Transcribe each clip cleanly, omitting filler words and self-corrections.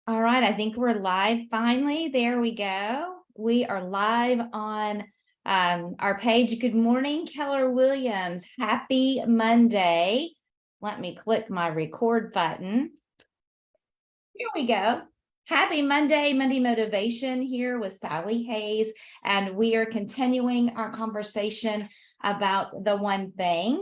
All right, I think we're live finally. There we go. We are live on our page. Good morning, Keller Williams. Happy Monday. Let me click my record button. Here we go. Happy Monday, Monday Motivation here with Sally Hayes. And we are continuing our conversation about the one thing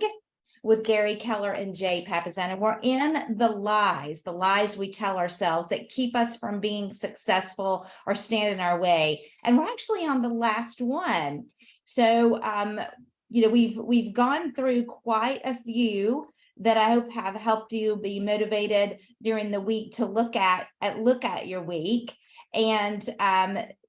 with Gary Keller and Jay Papasan. We're in the lies we tell ourselves that keep us from being successful or stand in our way. And we're actually on the last one. So, we've gone through quite a few that I hope have helped you be motivated during the week to look at your week. And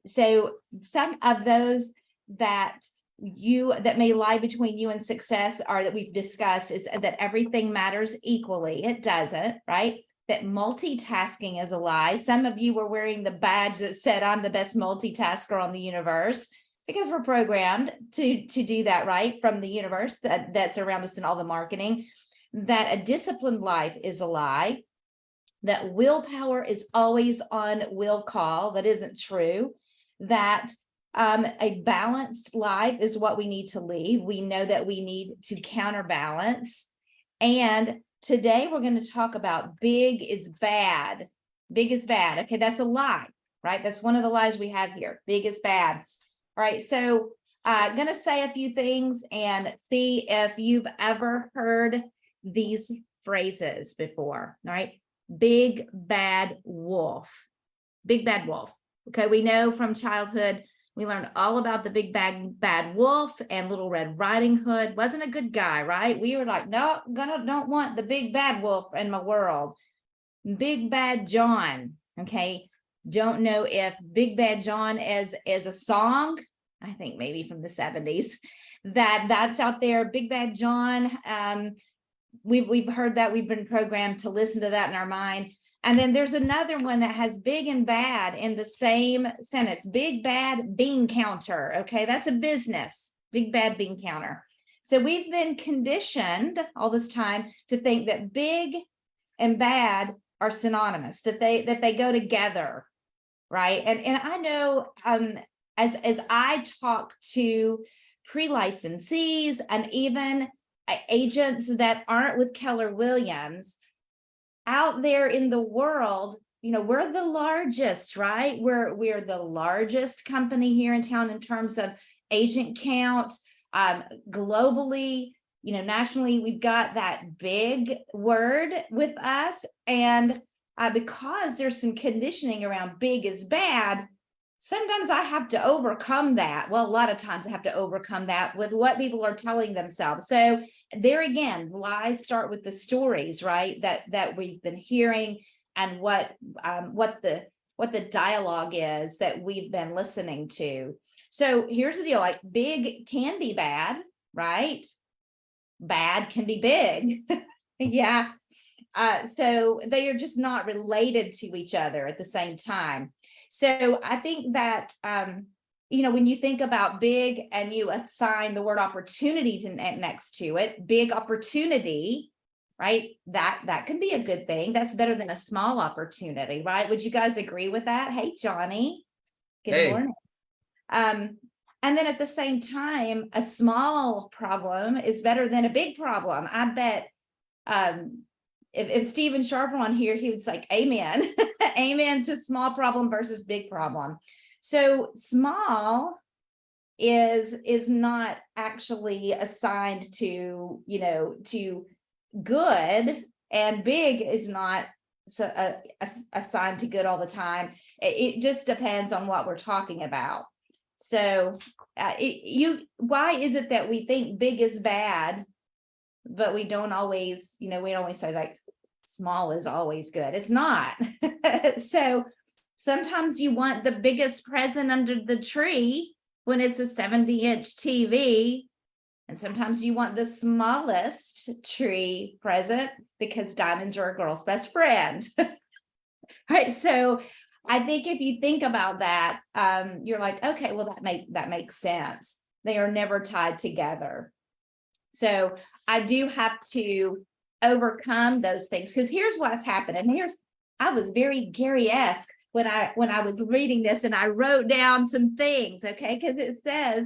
so some of those that may lie between you and success are that we've discussed is that everything matters equally. It doesn't, right? That multitasking is a lie. Some of you were wearing the badge that said I'm the best multitasker on the universe because we're programmed to do that, right? From the universe that's around us in all the marketing. That a disciplined life is a lie. That willpower is always on will call. That isn't true. That a balanced life is what we need to lead. We know that we need to counterbalance. And today we're going to talk about big is bad. Big is bad. Okay, that's a lie, right? That's one of the lies we have here. Big is bad. All right, so I'm going to say a few things and see if you've ever heard these phrases before. All right, big bad wolf. Big bad wolf. Okay, we know from childhood we learned all about the big bad wolf, and Little Red Riding Hood wasn't a good guy, right? We were like, no, don't want the big bad wolf in my world. Big Bad John. Okay, don't know if Big Bad John is a song. I think maybe from the 70s. That's out there. Big Bad John. We've heard that. We've been programmed to listen to that in our mind. And then there's another one that has big and bad in the same sentence. Big bad bean counter. Okay, that's a business. Big bad bean counter. So we've been conditioned all this time to think that big and bad are synonymous, that they go together, right? And I know as I talk to pre-licensees and even agents that aren't with Keller Williams, out there in the world, we're the largest, right? We're the largest company here in town in terms of agent count. Globally, nationally, we've got that big word with us. And because there's some conditioning around big is bad, sometimes I have to overcome that. Well, a lot of times I have to overcome that with what people are telling themselves. So there again, lies start with the stories, right? That we've been hearing, and what the dialogue is that we've been listening to. So here's the deal: like big can be bad, right? Bad can be big. Yeah. So they are just not related to each other at the same time. So I think that, when you think about big and you assign the word opportunity next to it, big opportunity, right? That can be a good thing. That's better than a small opportunity, right? Would you guys agree with that? Hey, Johnny. Good morning. And then at the same time, a small problem is better than a big problem. I bet if Stephen Sharp were on here, he would say, amen. Amen to small problem versus big problem. So small is not actually assigned to, to good, and big is not assigned to good all the time. It just depends on what we're talking about. So why is it that we think big is bad, but we don't always, we always say like small is always good? It's not. So sometimes you want the biggest present under the tree when it's a 70-inch TV. And sometimes you want the smallest tree present because diamonds are a girl's best friend. Right. So I think if you think about that, you're like, okay, well, that makes sense. They are never tied together. So I do have to overcome those things, because here's what's happened. And I was very Gary-esque when I was reading this, and I wrote down some things, okay, because it says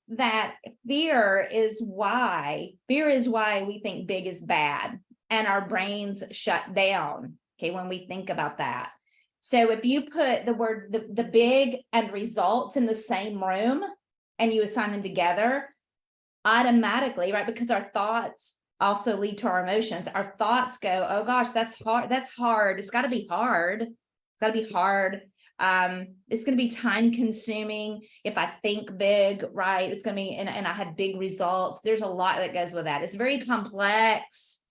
that fear is why we think big is bad, and our brains shut down, okay, when we think about that. So if you put the word the big and results in the same room and you assign them together, automatically, right? Because our thoughts also lead to our emotions. Our thoughts go, oh gosh, that's hard. That's hard. It's got to be hard. It's got to be hard. It's going to be time consuming. If I think big, right? It's going to be, and I have big results. There's a lot that goes with that. It's very complex.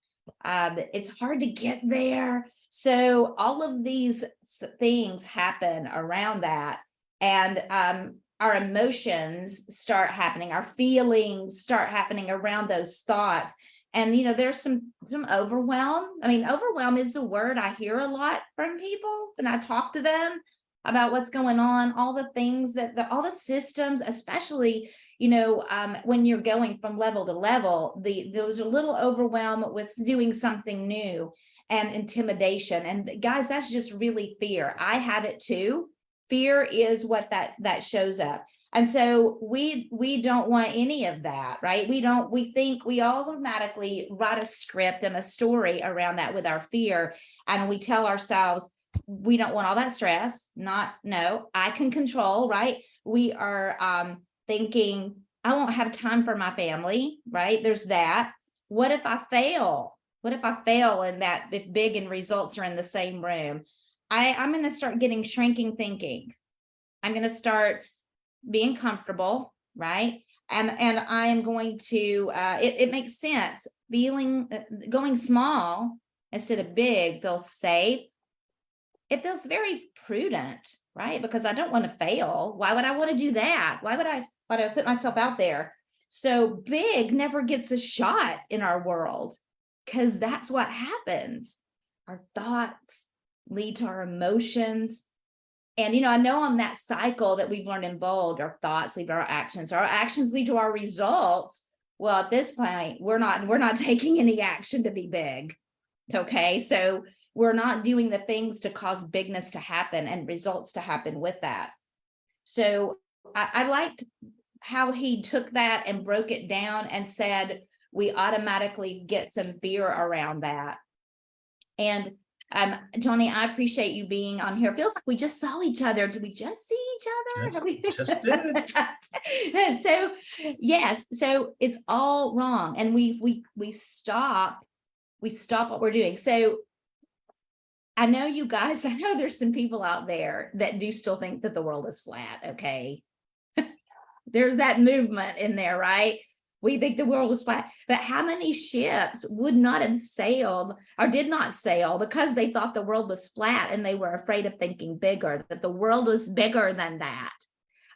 It's hard to get there. So all of these things happen around that. And our emotions start happening, our feelings start happening around those thoughts. And, you know, there's some overwhelm. I mean, overwhelm is a word I hear a lot from people when I talk to them about what's going on, all the things that all the systems, especially, you know, when you're going from level to level, there's a little overwhelm with doing something new and intimidation. And guys, that's just really fear. I have it too. Fear is what that shows up. And so we don't want any of that, right? We think we automatically write a script and a story around that with our fear. And we tell ourselves, we don't want all that stress. No, I can control, right? We are thinking, I won't have time for my family, right? There's that. What if I fail? What if I fail in that, if big and results are in the same room? I'm going to start getting shrinking thinking. I'm going to start being comfortable, right? And I'm going to, it makes sense. Going small instead of big feels safe. It feels very prudent, right? Because I don't want to fail. Why would I want to do that? Why would I put myself out there? So big never gets a shot in our world, because that's what happens. Our thoughts lead to our emotions. And, you know, I know on that cycle that we've learned in Bold, our thoughts lead to our actions lead to our results. Well, at this point, we're not taking any action to be big. Okay. So we're not doing the things to cause bigness to happen and results to happen with that. So I liked how he took that and broke it down and said, we automatically get some fear around that. And Johnny, I appreciate you being on here. It feels like we just saw each other. Did we just see each other? Just did. And so, yes, so it's all wrong. And we stop what we're doing. So I know you guys, I know there's some people out there that do still think that the world is flat. Okay. There's that movement in there, right? We think the world was flat, but how many ships would not have sailed or did not sail because they thought the world was flat and they were afraid of thinking bigger, that the world was bigger than that.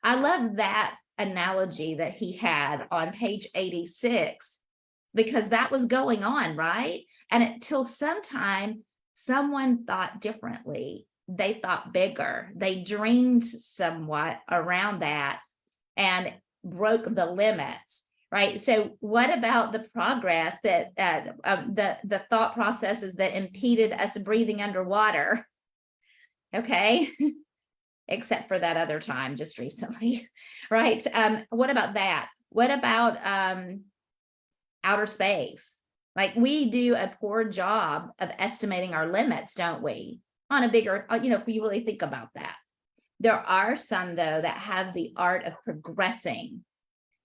I love that analogy that he had on page 86, because that was going on, right? And until sometime someone thought differently. They thought bigger. They dreamed somewhat around that and broke the limits. Right. So what about the progress that the thought processes that impeded us breathing underwater? Okay. Except for that other time just recently. Right. What about that? What about outer space? Like, we do a poor job of estimating our limits, don't we? On a bigger, you know, if you really think about that. There are some, though, that have the art of progressing,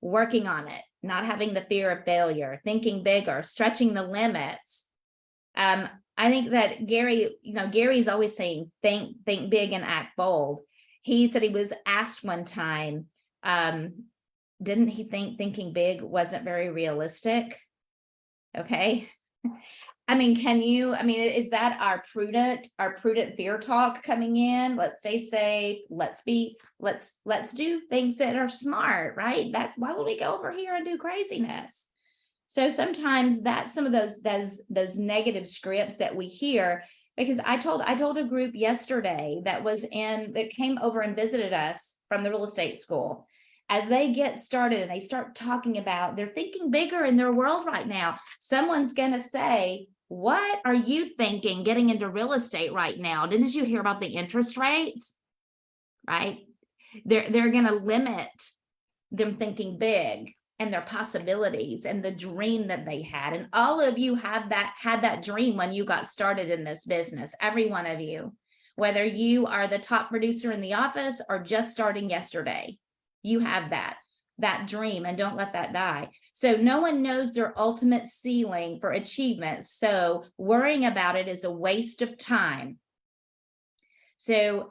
working on it, not having the fear of failure, thinking bigger, stretching the limits. I think that Gary, you know, Gary's always saying, think big and act bold. He said he was asked one time, didn't he think thinking big wasn't very realistic? Okay. I mean, is that our prudent fear talk coming in? Let's stay safe. Let's do things that are smart, right? That's why would we go over here and do craziness? So sometimes that's some of those negative scripts that we hear, because I told a group yesterday that came over and visited us from the real estate school. As they get started and they start talking about, they're thinking bigger in their world right now. Someone's going to say, what are you thinking getting into real estate right now? Didn't you hear about the interest rates? Right? They're going to limit them thinking big and their possibilities and the dream that they had. And all of you had that dream when you got started in this business, every one of you, whether you are the top producer in the office or just starting yesterday, you have that dream, and don't let that die. So no one knows their ultimate ceiling for achievement. So worrying about it is a waste of time. So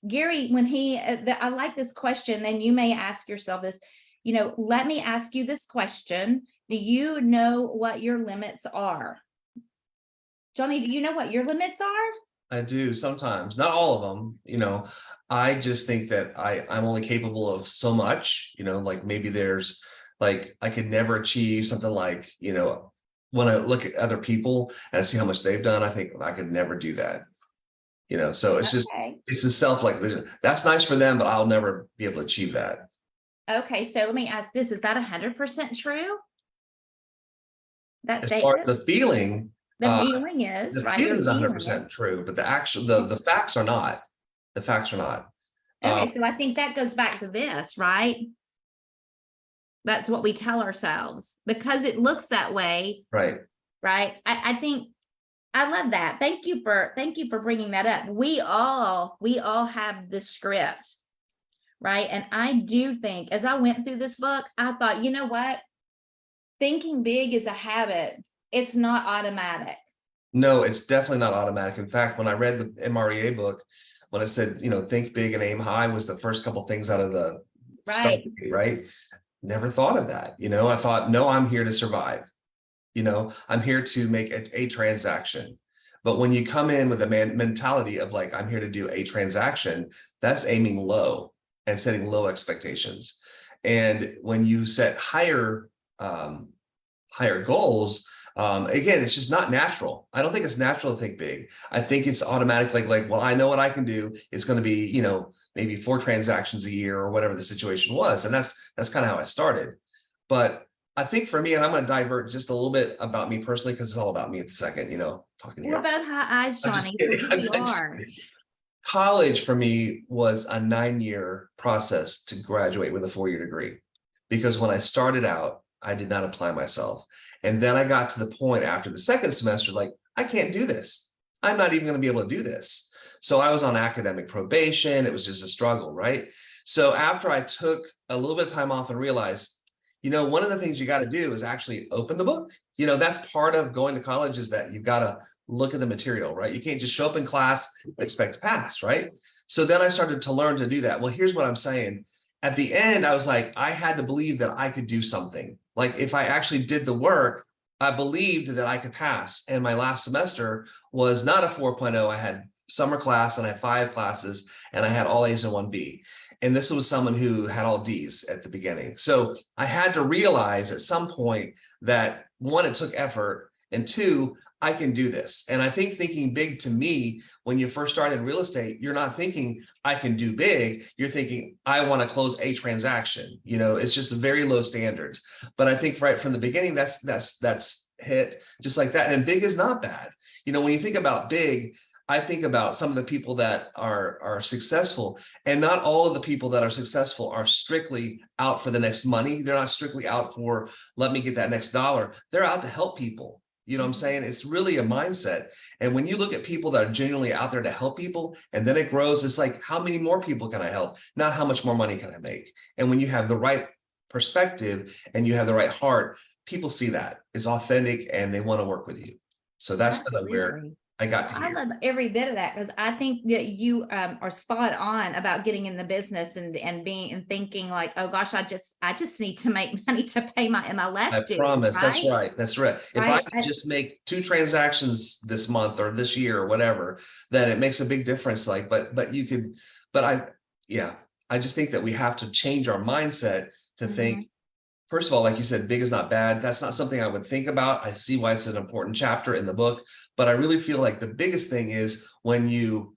Gary, when I like this question, and you may ask yourself this, let me ask you this question. Do you know what your limits are? Johnny, do you know what your limits are? I do sometimes, not all of them. I just think that I'm only capable of so much, like maybe there's like, I could never achieve something like, when I look at other people and I see how much they've done, I think I could never do that. So it's just, Okay. it's a self-like, that's nice for them, but I'll never be able to achieve that. Okay, so let me ask this, is that 100% true? That As far as statement? the feeling, The feeling is, the right? feeling You're is feeling 100% it. true, but the facts are not. The facts are not. Okay, so I think that goes back to this, right? That's what we tell ourselves because it looks that way, Right. right? I think I love that. Thank you for bringing that up. We all have this script, right? And I do think as I went through this book, I thought, you know what? Thinking big is a habit. It's not automatic. No, it's definitely not automatic. In fact, when I read the MREA book, when it said, think big and aim high was the first couple things out of the Right. spreadsheet, right? Never thought of that. I thought, no, I'm here to survive. I'm here to make a transaction. But when you come in with a mentality of like, I'm here to do a transaction, that's aiming low and setting low expectations. And when you set higher goals, again, it's just not natural. I don't think it's natural to think big. I think it's automatic, like, well, I know what I can do. It's going to be, maybe 4 transactions a year or whatever the situation was. And that's kind of how I started. But I think for me, and I'm going to divert just a little bit about me personally, because it's all about me at the second, talking We're here. both high eyes, I'm just Johnny. So kidding. here I'm we just are. kidding. College for me was a 9-year process to graduate with a 4-year degree, because when I started out, I did not apply myself. And then I got to the point after the second semester, like, I can't do this. I'm not even going to be able to do this. So I was on academic probation. It was just a struggle, right? So after I took a little bit of time off and realized, one of the things you got to do is actually open the book. That's part of going to college, is that you've got to look at the material, right? You can't just show up in class and expect to pass, right? So then I started to learn to do that. Well, here's what I'm saying. At the end, I was like, I had to believe that I could do something. Like if I actually did the work, I believed that I could pass. And my last semester was not a 4.0. I had summer class and I had 5 classes and I had all A's and 1 B. And this was someone who had all D's at the beginning. So I had to realize at some point that 1, it took effort, and 2, I can do this. And I think thinking big, to me, when you first start in real estate, you're not thinking I can do big. You're thinking I want to close a transaction. It's just very low standards. But I think right from the beginning, that's hit just like that. And big is not bad. When you think about big, I think about some of the people that are successful, and not all of the people that are successful are strictly out for the next money. They're not strictly out for, let me get that next dollar. They're out to help people. You know what I'm saying? It's really a mindset. And when you look at people that are genuinely out there to help people, and then it grows, it's like, how many more people can I help? Not how much more money can I make? And when you have the right perspective and you have the right heart, people see that it's authentic and they want to work with you. So that's kind of where Absolutely. I got to I here. love every bit of that because I think that you are spot on about getting in the business and being and thinking like, oh gosh, I just need to make money to pay my I MLS dues, promise. That's right? right. That's right. If I Right. could just make 2 transactions this month or this year or whatever, then it makes a big difference. Like, but you could, yeah, I just think that we have to change our mindset to think, first of all, like you said, big is not bad. That's not something I would think about. I see why it's an important chapter in the book, but I really feel like the biggest thing is when you're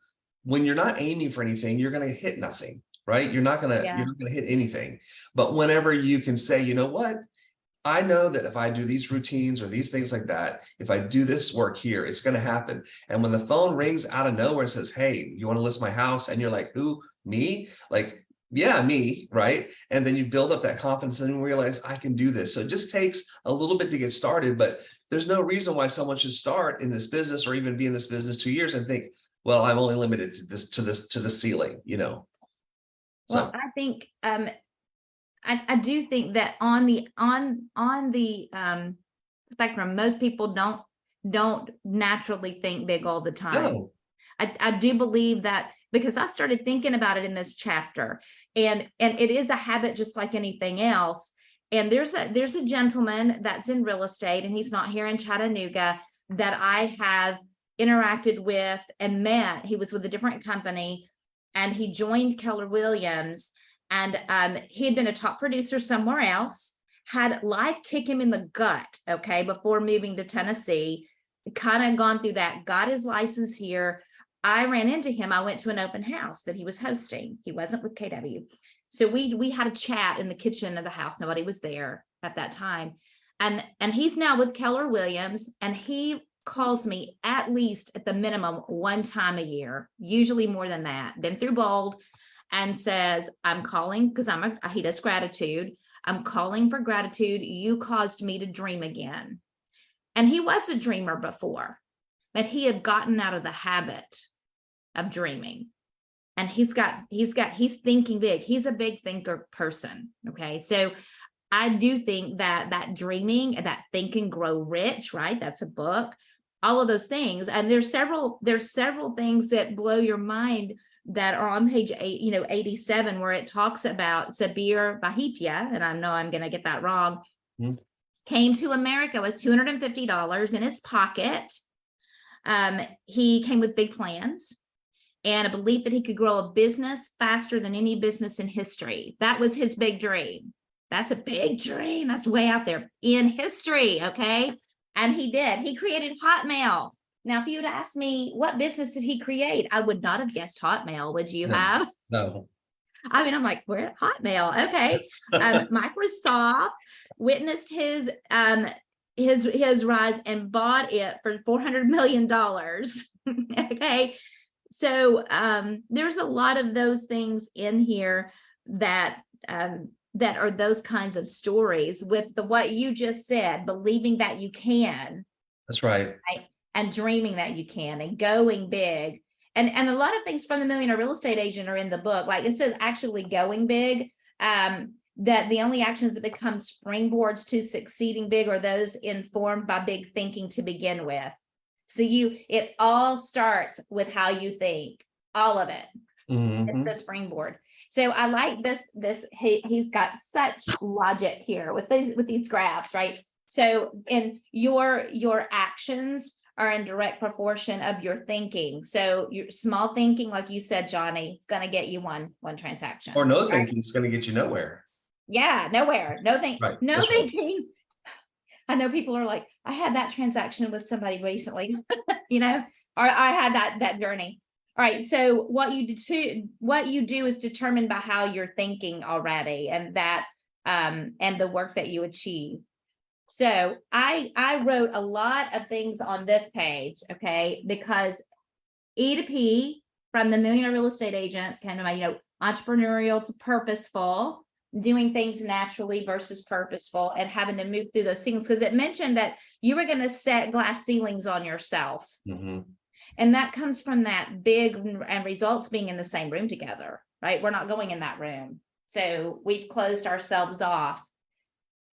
not aiming for anything, you're going to hit nothing, right? You're not going to hit anything. But whenever you can say, you know what? I know that if I do these routines or these things like that, if I do this work here, it's going to happen. And when the phone rings out of nowhere and says, "Hey, you want to list my house?" And you're like, "Who, me?" Like, yeah, me, right? And then you build up that confidence and realize I can do this. So it just takes a little bit to get started, but there's no reason why someone should start in this business or even be in this business 2 years and think, well, I'm only limited to this, to the ceiling, you know? Well, So, I think I do think that on the spectrum, most people don't naturally think big all the time. no, I do believe that because I started thinking about it in this chapter, and it is a habit just like anything else. And there's a gentleman that's in real estate, and he's not here in Chattanooga, that I have interacted with and met. He was with a different company, and he joined Keller Williams, and he had been a top producer somewhere else, had life kick him in the gut, okay, before moving to Tennessee, kind of gone through that, got his license here. I ran into him. I went to an open house that he was hosting. He wasn't with KW. So we had a chat in the kitchen of the house. Nobody was there at that time. And he's now with Keller Williams, and he calls me at least at the minimum one time a year, usually more than that. Been through Bold, and says, "I'm calling because he does gratitude. I'm calling for gratitude. You caused me to dream again." And he was a dreamer before, but he had gotten out of the habit of dreaming. And he's thinking big. He's a big thinker person. Okay. So I do think that dreaming, that Think and Grow Rich, right? That's a book, all of those things. And there's several things that blow your mind that are on page 87, where it talks about Sabir Bahitiya, and I know I'm going to get that wrong, came to America with $250 in his pocket. He came with big plans and a belief that he could grow a business faster than any business in history. That was his big dream. That's a big dream. That's way out there in history. Okay. And he did. He created Hotmail. Now, if you'd asked me what business did he create, I would not have guessed Hotmail. Would you have? no. I mean, I'm like, where? Hotmail. Okay. Microsoft witnessed his rise and bought it for $400 million. Okay. So there's a lot of those things in here that that are those kinds of stories with what you just said, believing that you can. That's right. Right? And dreaming that you can and going big. And a lot of things from the Millionaire Real Estate Agent are in the book. Like it says actually going big, that the only actions that become springboards to succeeding big are those informed by big thinking to begin with. So it all starts with how you think, all of it. It's the springboard. So I like this, he's got such logic here with these graphs, right? So in your actions are in direct proportion of your thinking. So your small thinking, like you said, Johnny, it's going to get you one transaction. Or no right? thinking is going to get you nowhere. Yeah, nowhere. No Right. No That's right. thinking. I know people are like, I had that transaction with somebody recently, or I had that journey. All right. So what you do is determined by how you're thinking already, and that and the work that you achieve. So I wrote a lot of things on this page, okay, because E to P from the Millionaire Real Estate Agent, kind of entrepreneurial to purposeful, doing things naturally versus purposeful, and having to move through those things, because it mentioned that you were going to set glass ceilings on yourself. And that comes from that big and results being in the same room together, right? We're not going in that room. So we've closed ourselves off.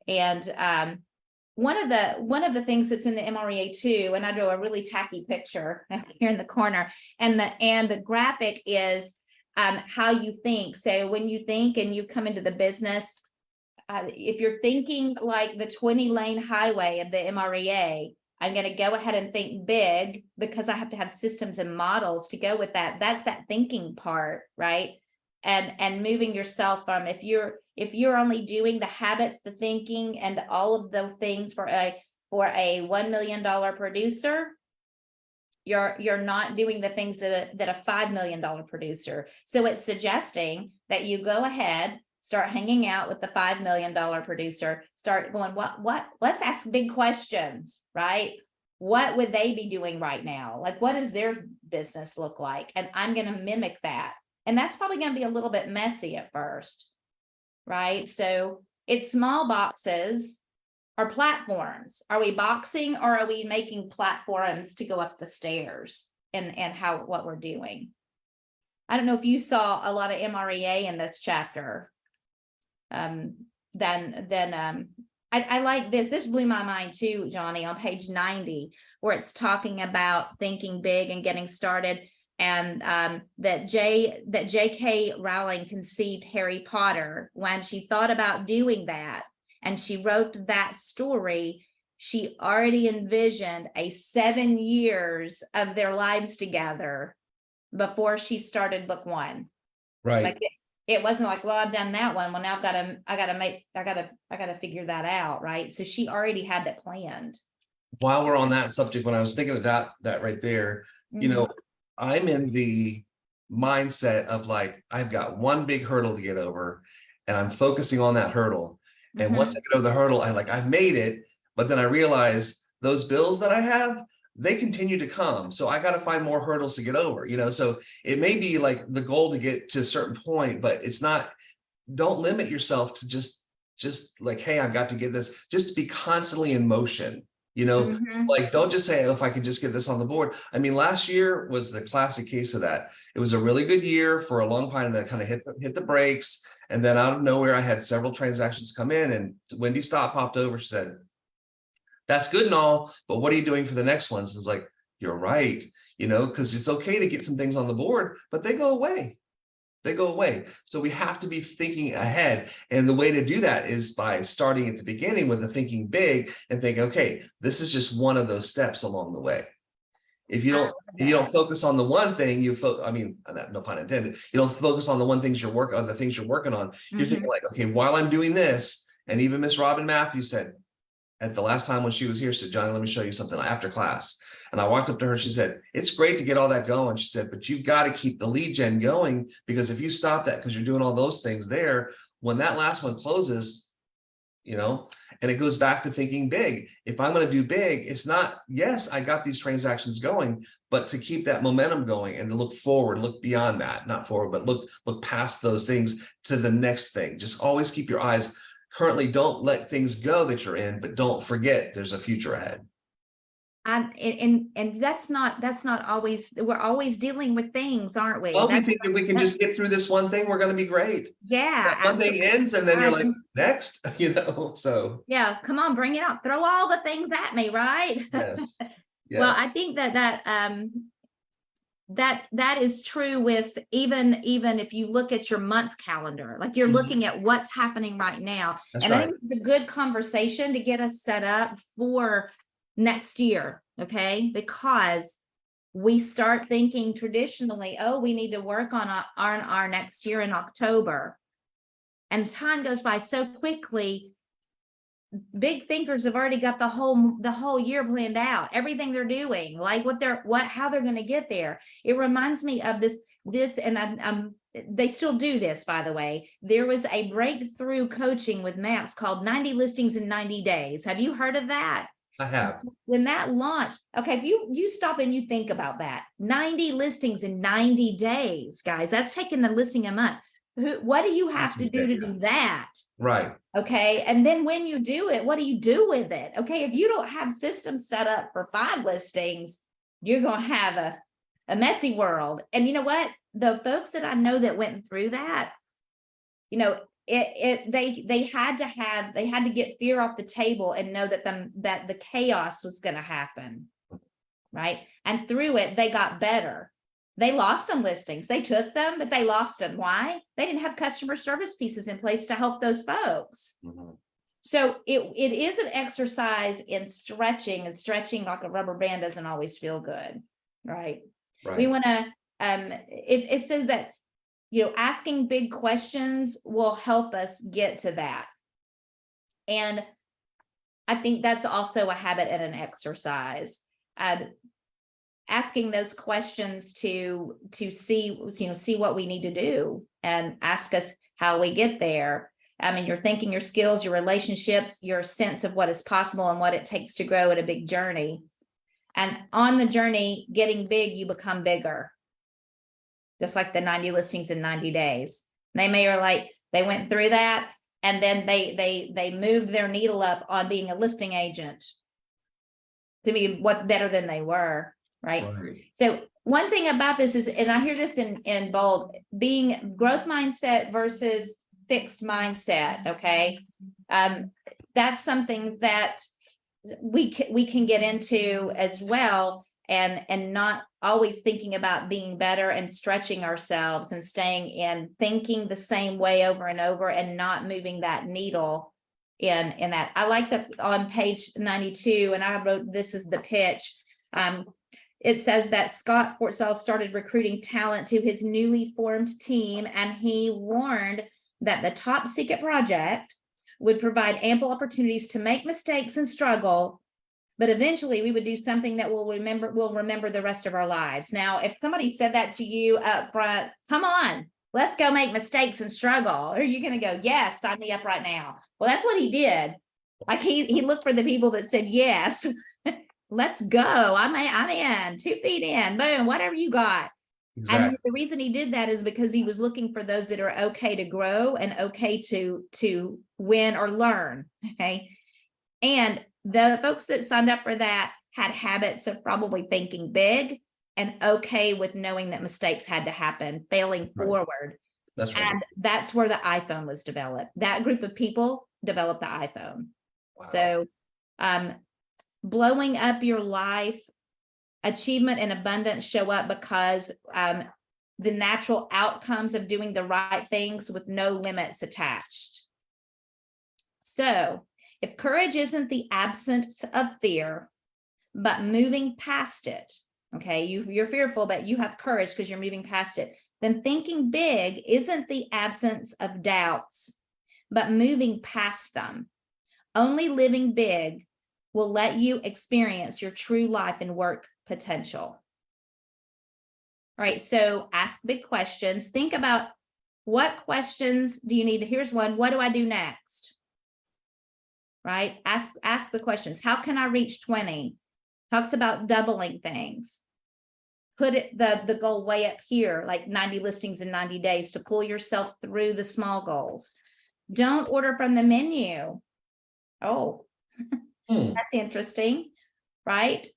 And one of the things that's in the MREA too, and I drew a really tacky picture here in the corner, and the graphic is how you think. So when you think and you come into the business, if you're thinking like the 20-lane highway of the MREA, I'm going to go ahead and think big because I have to have systems and models to go with that. That's that thinking part, right? And moving yourself from, if you're only doing the habits, the thinking, and all of the things for a $1 million producer, you're not doing the things that a $5 million producer. So it's suggesting that you go ahead start hanging out with the $5 million producer, start going, let's ask big questions, right? What would they be doing right now? Like, what does their business look like? And I'm going to mimic that. And that's probably going to be a little bit messy at first, right? So it's small boxes or platforms. Are we boxing or are we making platforms to go up the stairs and what we're doing? I don't know if you saw a lot of MREA in this chapter. I like this. This blew my mind too, Johnny, on page 90, where it's talking about thinking big and getting started. And that J.K. Rowling conceived Harry Potter when she thought about doing that. And she wrote that story. She already envisioned 7 years of their lives together before she started book 1. Right. Like it wasn't like, well, I've done that one. Well, now I gotta figure that out. Right. So she already had that planned. While we're on that subject, when I was thinking about that right there, you know, I'm in the mindset of like, I've got one big hurdle to get over and I'm focusing on that hurdle. And once I get over the hurdle, I've made it, but then I realize those bills that I have, they continue to come. So I got to find more hurdles to get over, you know, so it may be like the goal to get to a certain point, but it's not, don't limit yourself to just like, hey, I've got to get this, just to be constantly in motion, you know, like, don't just say, oh, if I could just get this on the board. I mean, last year was the classic case of that. It was a really good year for a long time that kind of hit the brakes. And then out of nowhere, I had several transactions come in and Wendy Stott popped over. She said, that's good and all, but what are you doing for the next ones? It's like, you're right, you know, because it's okay to get some things on the board, but they go away. They go away. So we have to be thinking ahead. And the way to do that is by starting at the beginning with the thinking big and think, okay, this is just one of those steps along the way. If you don't focus on the one thing, no pun intended, you don't focus on the things you're working on. You're thinking like, okay, while I'm doing this, and even Miss Robin Matthews said at the last time when she was here, she said, Johnny, let me show you something after class. And I walked up to her, she said, it's great to get all that going. She said, but you've got to keep the lead gen going, because if you stop that, because you're doing all those things there, when that last one closes, you know, and it goes back to thinking big. If I'm going to do big, it's not, yes, I got these transactions going, but to keep that momentum going and to look forward, look beyond that, not forward, but look past those things to the next thing. Just always keep your eyes currently, don't let things go that you're in, but don't forget there's a future ahead. And that's not always, we're always dealing with things, aren't we? Well, we think if we can just get through this one thing, we're going to be great. Yeah. That one thing ends and then you're like, next, you know, so. Yeah, come on, bring it out. Throw all the things at me, right? Yes. Yes. Well, I think that is true with even if you look at your month calendar, like you're looking at what's happening right now. That's and right. I think it's a good conversation to get us set up for next year, okay? Because we start thinking traditionally, oh, we need to work on our next year in October. And time goes by so quickly. Big thinkers have already got the whole year planned out, everything they're doing, like how they're going to get there. It reminds me of this, and they still do this, by the way. There was a breakthrough coaching with MAPS called 90 Listings in 90 Days. Have you heard of that? I have. When that launched, okay, if you stop and you think about that, 90 listings in 90 days, guys, that's taking the listing a month. What do you have to do to do that? Right. Okay. And then when you do it, what do you do with it? Okay. If you don't have systems set up for 5 listings, you're going to have a messy world. And you know what? The folks that I know that went through that, you know, they had to get fear off the table and know that the chaos was going to happen. Right. And through it, they got better. They lost some listings. They took them, but they lost them. Why? They didn't have customer service pieces in place to help those folks. So it is an exercise in stretching, and stretching like a rubber band doesn't always feel good. Right. We want to, it says that, you know, asking big questions will help us get to that. And I think that's also a habit and an exercise. asking those questions to see, see what we need to do and ask us how we get there. I mean, your thinking, your skills, your relationships, your sense of what is possible and what it takes to grow at a big journey. And on the journey, getting big, you become bigger. Just like the 90 listings in 90 days. They may are like, they went through that and then they moved their needle up on being a listing agent to be what better than they were, right? So one thing about this is, and I hear this in bold, being growth mindset versus fixed mindset. Okay. That's something that we can get into as well, and not always thinking about being better and stretching ourselves and staying in thinking the same way over and over and not moving that needle in that. I like that on page 92, and I wrote, this is the pitch. It says that Scott Fortsell started recruiting talent to his newly formed team, and he warned that the top secret project would provide ample opportunities to make mistakes and struggle, but eventually we would do something that we'll remember the rest of our lives. Now, if somebody said that to you up front, come on, let's go make mistakes and struggle. Or you're going to go, yes, sign me up right now. Well, that's what he did. Like he looked for the people that said, yes, let's go. I'm in, 2 feet in, boom, whatever you got. Exactly. And the reason he did that is because he was looking for those that are okay to grow and okay to win or learn. Okay. And the folks that signed up for that had habits of probably thinking big and okay with knowing that mistakes had to happen, failing forward. That's right. And that's where the iPhone was developed. That group of people developed the iPhone. Wow. So blowing up your life, achievement and abundance show up because the natural outcomes of doing the right things with no limits attached. So if courage isn't the absence of fear, but moving past it, okay, you're fearful, but you have courage because you're moving past it, then thinking big isn't the absence of doubts, but moving past them. Only living big will let you experience your true life and work potential. All right, so ask big questions. Think about what questions do you need? Here's one. What do I do next? Right? Ask the questions. How can I reach 20? Talks about doubling things. Put it the goal way up here, like 90 listings in 90 days to pull yourself through the small goals. Don't order from the menu. Oh, that's interesting, right?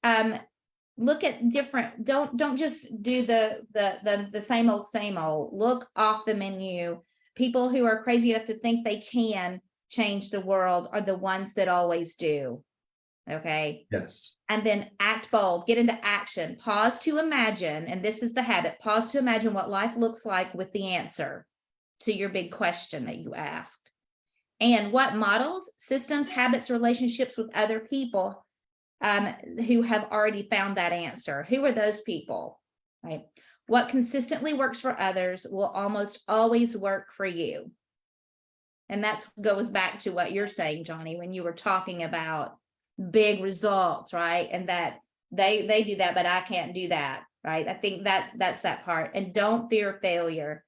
Look at different, don't just do the same old. Look off the menu. People who are crazy enough to think they can change the world are the ones that always do. Okay. Yes. And then act bold, get into action, pause to imagine. And this is the habit, pause to imagine what life looks like with the answer to your big question that you asked. And what models, systems, habits, relationships with other people who have already found that answer. Who are those people, right? What consistently works for others will almost always work for you. And that goes back to what you're saying, Johnny, when you were talking about big results, right? And that they do that, but I can't do that, right? I think that's that part. And don't fear failure.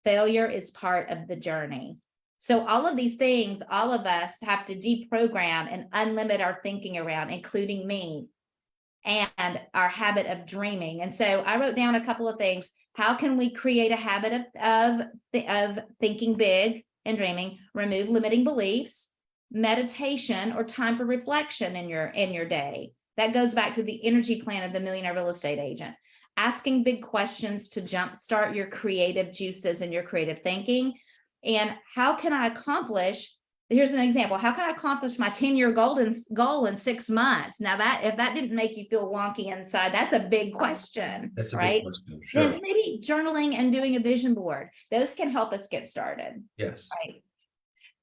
Failure is part of the journey. So all of these things, all of us have to deprogram and unlimit our thinking around, including me, and our habit of dreaming. And so I wrote down a couple of things. How can we create a habit of thinking big and dreaming? Remove limiting beliefs, meditation, or time for reflection in your day. That goes back to the energy plan of the Millionaire Real Estate Agent. Asking big questions to jumpstart your creative juices and your creative thinking. And how can I accomplish, here's an example, how can I accomplish my 10-year goal in 6 months? Now that, if that didn't make you feel wonky inside, that's a big question, that's a right? Big question. Sure. Then maybe journaling and doing a vision board. Those can help us get started. Yes. Right.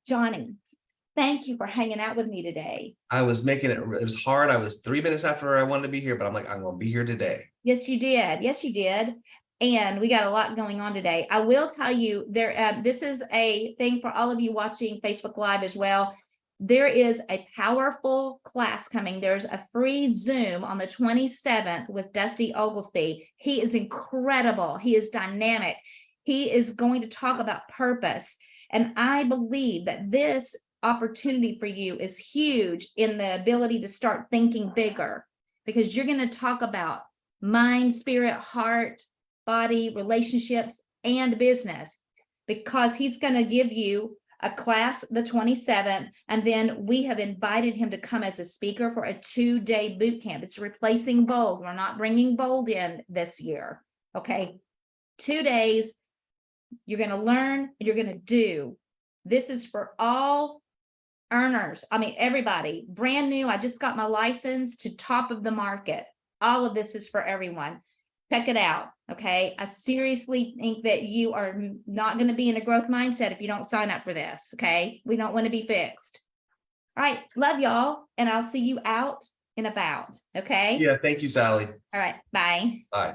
Johnny, thank you for hanging out with me today. I was making it was hard. I was 3 minutes after I wanted to be here, but I'm like, I'm going to be here today. Yes, you did. Yes, you did. And we got a lot going on today. I will tell you there, this is a thing for all of you watching Facebook Live as well. There is a powerful class coming. There's a free Zoom on the 27th with Dusty Oglesby. He is incredible. He is dynamic. He is going to talk about purpose. And I believe that this opportunity for you is huge in the ability to start thinking bigger, because you're going to talk about mind, spirit, heart, body, relationships, and business, because he's going to give you a class the 27th, and then we have invited him to come as a speaker for a 2-day boot camp. It's replacing Bold. We're not bringing Bold in this year. Okay, 2 days. You're going to learn and you're going to do. This is for all earners. I mean, everybody. Brand new. I just got my license to top of the market. All of this is for everyone. Check it out. Okay. I seriously think that you are not going to be in a growth mindset if you don't sign up for this. Okay. We don't want to be fixed. All right. Love y'all. And I'll see you out and about. Okay. Yeah, thank you, Sally. All right. Bye. Bye.